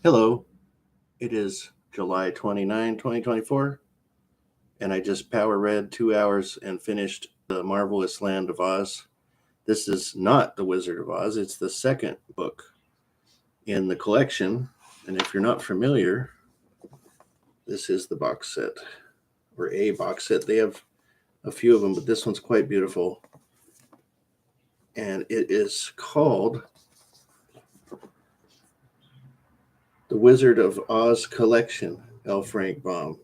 Hello, it is July 29, 2024, and I just power read 2 hours and finished The Marvelous Land of Oz. This is not The Wizard of Oz, it's the second book in the collection. And if you're not familiar, this is the box set, or a box set. They have a few of them, but this one's quite beautiful. And it is called The Wizard of Oz Collection, L. Frank Baum.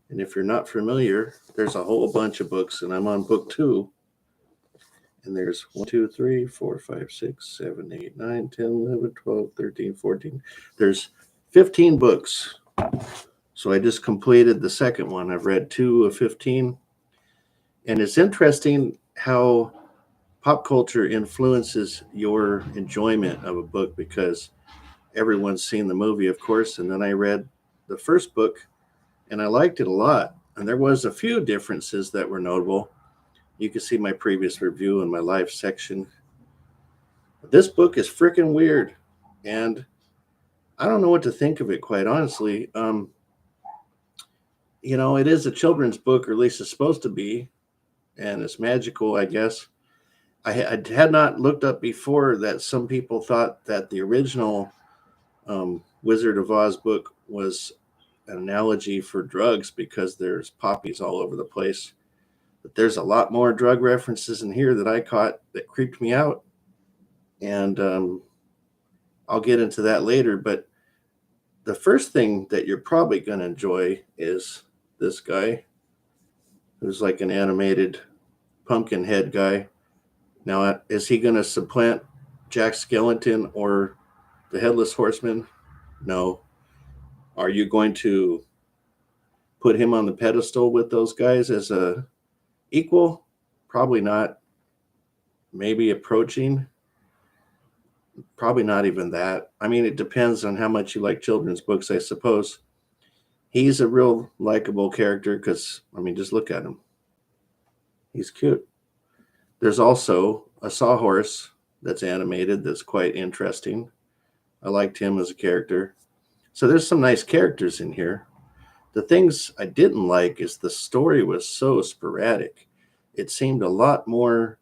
And if you're not familiar, there's a whole bunch of books, and I'm on book 2. And there's 1, 2, 3, 4, 5, 6, 7, 8, 9, 10, 11, 12, 13, 14. There's 15 books. So I just completed the second one. I've read 2 of 15. And it's interesting how pop culture influences your enjoyment of a book, because everyone's seen the movie, of course. And then I read the first book and I liked it a lot. And there was a few differences that were notable. You can see my previous review in my live section. This book is freaking weird, and I don't know what to think of it, quite honestly. It is a children's book, or at least it's supposed to be, and it's magical, I guess. I had not looked up before that some people thought that the original Wizard of Oz book was an analogy for drugs because there's poppies all over the place. But there's a lot more drug references in here that I caught that creeped me out. And I'll get into that later. But the first thing that you're probably going to enjoy is this guy, who's like an animated pumpkin head guy. Now, is he going to supplant Jack Skellington or the Headless Horseman? No. Are you going to put him on the pedestal with those guys as a equal? Probably not. Maybe approaching. Probably not even that. I mean, it depends on how much you like children's books, I suppose. He's a real likable character because, just look at him. He's cute. There's also a sawhorse that's animated that's quite interesting. I liked him as a character. So there's some nice characters in here. The things I didn't like is the story was so sporadic. It seemed a lot more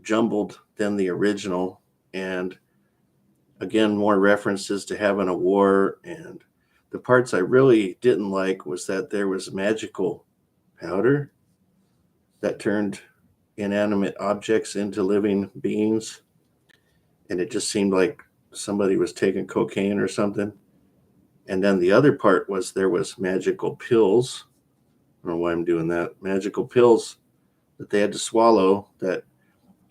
jumbled than the original, and again, more references to having a war. And the parts I really didn't like was that there was magical powder that turned inanimate objects into living beings, and it just seemed like somebody was taking cocaine or something. And then the other part was there was magical pills. I don't know why I'm doing that. Magical pills that they had to swallow that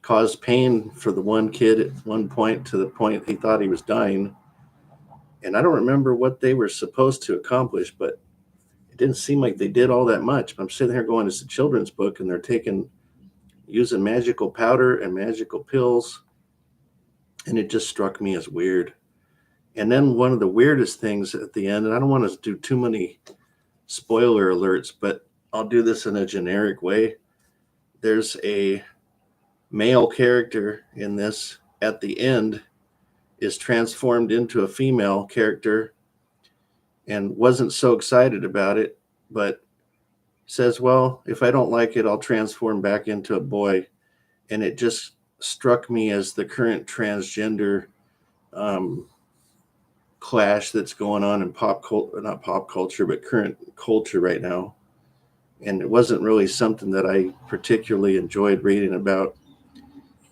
caused pain for the one kid at one point, to the point he thought he was dying. And I don't remember what they were supposed to accomplish, but it didn't seem like they did all that much. I'm sitting here going, it's a children's book, and they're using magical powder and magical pills, and it just struck me as weird. And then one of the weirdest things at the end, and I don't want to do too many spoiler alerts, but I'll do this in a generic way. There's a male character in this at the end is transformed into a female character, and wasn't so excited about it, but says, well, if I don't like it, I'll transform back into a boy. And it just struck me as the current transgender clash that's going on in not pop culture, but current culture right now. And it wasn't really something that I particularly enjoyed reading about.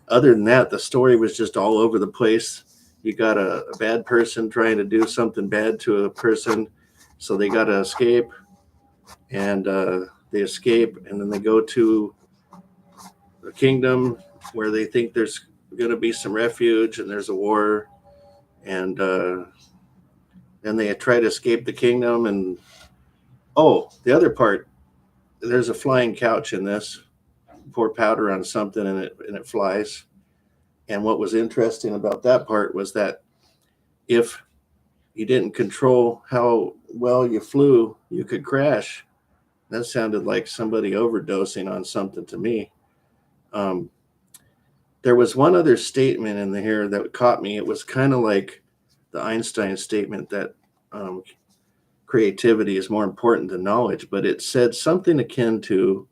Other than that, the story was just all over the place. You got a bad person trying to do something bad to a person, so they got to escape, and they escape, and then they go to a kingdom where they think there's going to be some refuge, and there's a war, and then they try to escape the kingdom. And the other part, there's a flying couch in this. Pour powder on something and it flies. And what was interesting about that part was that if you didn't control how well you flew, you could crash. That sounded like somebody overdosing on something to me. There was one other statement in here that caught me. It was kind of like the Einstein statement that um, creativity is more important than knowledge, but it said something akin to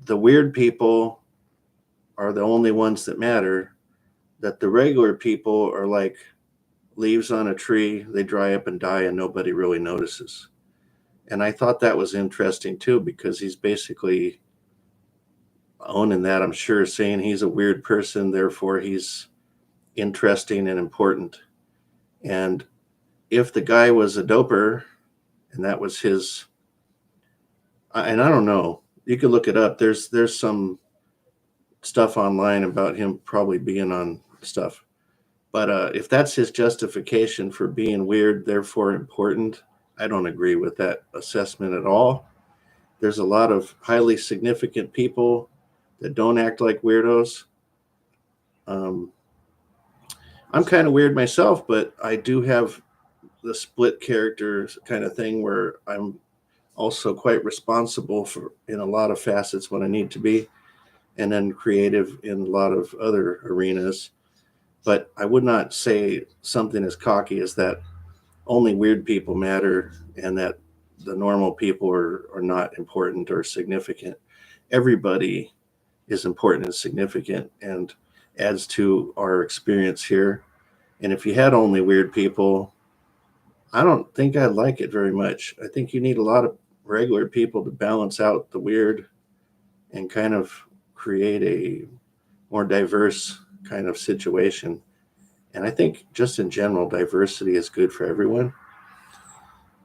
the weird people are the only ones that matter, that the regular people are like leaves on a tree, they dry up and die, and nobody really notices. And I thought that was interesting too, because he's basically owning that, I'm sure, saying he's a weird person, therefore he's interesting and important. And if the guy was a doper and that was his, and I don't know, you could look it up. There's some stuff online about him probably being on stuff. But if that's his justification for being weird, therefore important, I don't agree with that assessment at all. There's a lot of highly significant people that don't act like weirdos. Um, I'm kind of weird myself, but I do have the split character kind of thing where I'm also quite responsible for in a lot of facets when I need to be, and then creative in a lot of other arenas. But I would not say something as cocky as that only weird people matter and that the normal people are not important or significant. Everybody is important and significant and adds to our experience here. And if you had only weird people, I don't think I'd like it very much. I think you need a lot of regular people to balance out the weird and kind of create a more diverse kind of situation. And I think just in general, diversity is good for everyone.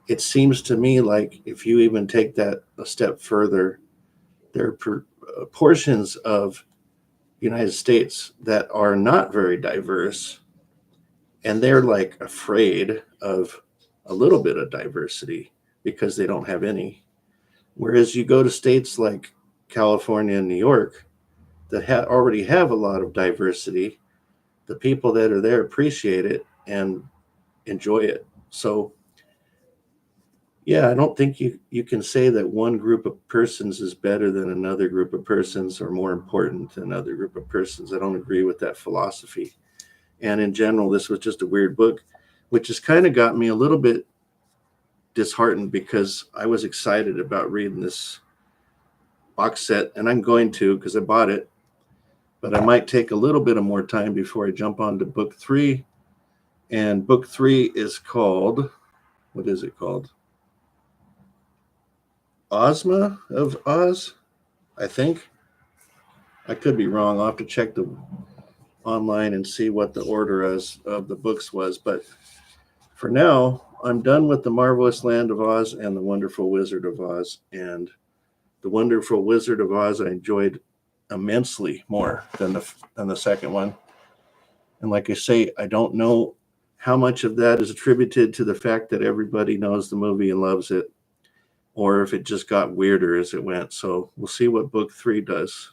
It seems to me like if you even take that a step further, there are portions of the United States that are not very diverse, and they're like afraid of a little bit of diversity because they don't have any. Whereas you go to states like California and New York that already have a lot of diversity, the people that are there appreciate it and enjoy it. So yeah, I don't think you can say that one group of persons is better than another group of persons or more important than another group of persons. I don't agree with that philosophy. And in general, this was just a weird book, which has kind of got me a little bit disheartened because I was excited about reading this box set, and I'm going to because I bought it, but I might take a little bit of more time before I jump on to book 3. And book 3 is called, what is it called? Ozma of Oz, I think. I could be wrong. I'll have to check the online and see what the order of the books was. But for now, I'm done with The Marvelous Land of Oz and The Wonderful Wizard of Oz. And The Wonderful Wizard of Oz I enjoyed immensely more than the second one. And like I say, I don't know how much of that is attributed to the fact that everybody knows the movie and loves it, or if it just got weirder as it went. So we'll see what book 3 does.